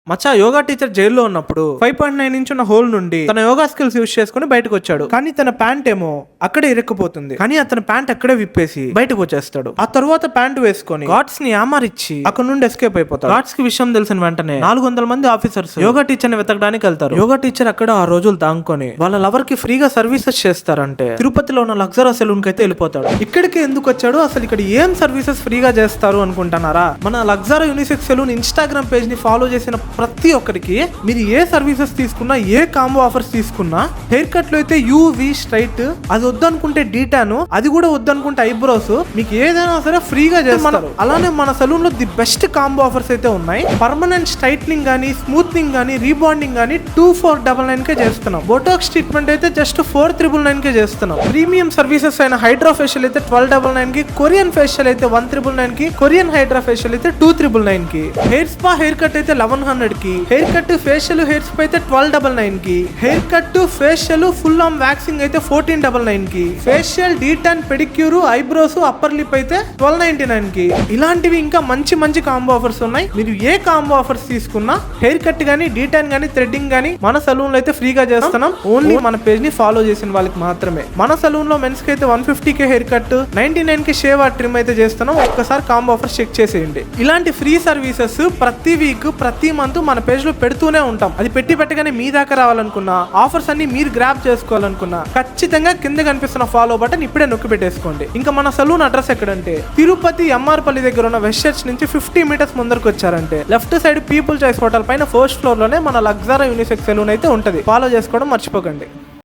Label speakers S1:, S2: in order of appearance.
S1: మచ్చా yoga teacher జైల్లో ఉన్నప్పుడు 5.9 inch ఉన్న హోల్ నుండి తన యోగా స్కిల్స్ యూజ్ చేసుకుని బయటకు వచ్చాడు. కానీ తన ప్యాంట్ ఏమో అక్కడే ఇరుక్కుపోతుంది. కానీ అతని ప్యాంట్ అక్కడే విప్పేసి బయటకు వచ్చేస్తాడు. ఆ తర్వాత ప్యాంట్ వేసుకొని గార్డ్స్ ని ఆమారిచ్చి అక్కడ నుండి ఎస్కేప్ అయిపోతాడు. గార్డ్స్ కి విషయం తెలిసిన వెంటనే 400 మంది ఆఫీసర్స్ యోగా టీచర్ ని వెతకడానికి వెళ్తారు. యోగా టీచర్ అక్కడ ఆ రోజులు దాంకొని వాళ్ళ లవర్ కి ఫ్రీగా సర్వీసెస్ చేస్తారంటే తిరుపతిలో ఉన్న లగ్జరా సెలూన్ కి అయితే వెళ్ళిపోతాడు. ఇక్కడికి ఎందుకు వచ్చాడు, అసలు ఇక్కడ ఏం సర్వీసెస్ ఫ్రీగా చేస్తారు అనుకుంటున్నారా? మన లగ్జరా యూనిసెక్స్ సెలూన్ ఇన్స్టాగ్రామ్ పేజ్ ని ఫాలో చేసిన ప్రతి ఒక్కరికి మీరు ఏ సర్వీసెస్ తీసుకున్నా, ఏ కాంబో ఆఫర్స్ తీసుకున్నా, హెయిర్ కట్ లో అయితే యూవి స్ట్రైట్, అది వద్దనుకుంటే డీటాను, అది కూడా వద్దనుకుంటే ఐబ్రోస్, మీకు ఏదైనా సరే ఫ్రీగా చేస్తారు. అలానే మన సలూన్ లో ది బెస్ట్ కాంబో ఆఫర్స్ అయితే ఉన్నాయి. పర్మనెంట్ స్ట్రైట్నింగ్ గానీ, స్మూత్నింగ్ గానీ, రీబాండింగ్ గానీ 2499 కే చేస్తున్నాం. బొటాక్స్ ట్రీట్మెంట్ అయితే జస్ట్ 4999 కే చేస్తున్నాం. ప్రీమియం సర్వీసెస్ అయిన హైడ్రా ఫేషియల్ అయితే 1299 కి, కొరియన్ ఫేషియల్ అయితే 1999 కి, కొరియన్ హైడ్రా ఫేషియల్ అయితే 2999 కి, హెయిర్ స్పా హెయిర్ కట్ అయితే 1100 కి, hair cut facial hair spa అయితే 1299 కి, hair cut facial full arm waxing అయితే 1499 కి, facial D-Tan pedicure eyebrows upper lip అయితే 1299 కి. ఇలాంటివి ఇంకా మంచి మంచి కాంబో ఆఫర్స్ ఉన్నాయి. మీరు ఏ కాంబో ఆఫర్స్ తీసుకున్నా హెయిర్ కట్ గానీ, డీటాన్ గానీ, థ్రెడ్డింగ్ గానీ మన సలూన్ లో అయితే ఫ్రీగా చేస్తున్నాం. ఓన్లీ మన పేజ్ ని ఫాలో చేసిన వాళ్ళకి మాత్రమే. మన సలూన్ లో మెన్స్ కి అయితే 150k hair cut, 99k shave or trim అయితే చేస్తున్నాం. ఒక్కసారి కాంబో ఆఫర్స్ చెక్ చేసేయండి. ఇలాంటి ఫ్రీ సర్వీసెస్ ప్రతి వీక్, ప్రతి మంత్ మన పేజ్ లో పెడుతూనే ఉంటాం. అది పెట్టగానే మీ దాకా రావాలనుకున్నా, ఆఫర్స్ అన్ని మీరు గ్రాబ్ చేసుకోవాలనుకున్నా ఖచ్చితంగా కింద కనిపిస్తున్న ఫాలో బటన్ ఇప్పుడే నొక్కి పెట్టేసుకోండి. ఇంకా మన సలూన్ అడ్రస్ ఎక్కడంటే తిరుపతి ఎంఆర్పల్లి దగ్గర ఉన్న వెస్ట్ చర్చ్ నుంచి 50 మీటర్స్ ముందరకు వచ్చారంటే left side people choice hotel పైన ఫస్ట్ ఫ్లోర్ లోనే మన లగ్జరా యూనిసెక్స్ సెలూన్ అయితే ఉంటది. ఫాలో చేసుకోవడం మర్చిపోకండి.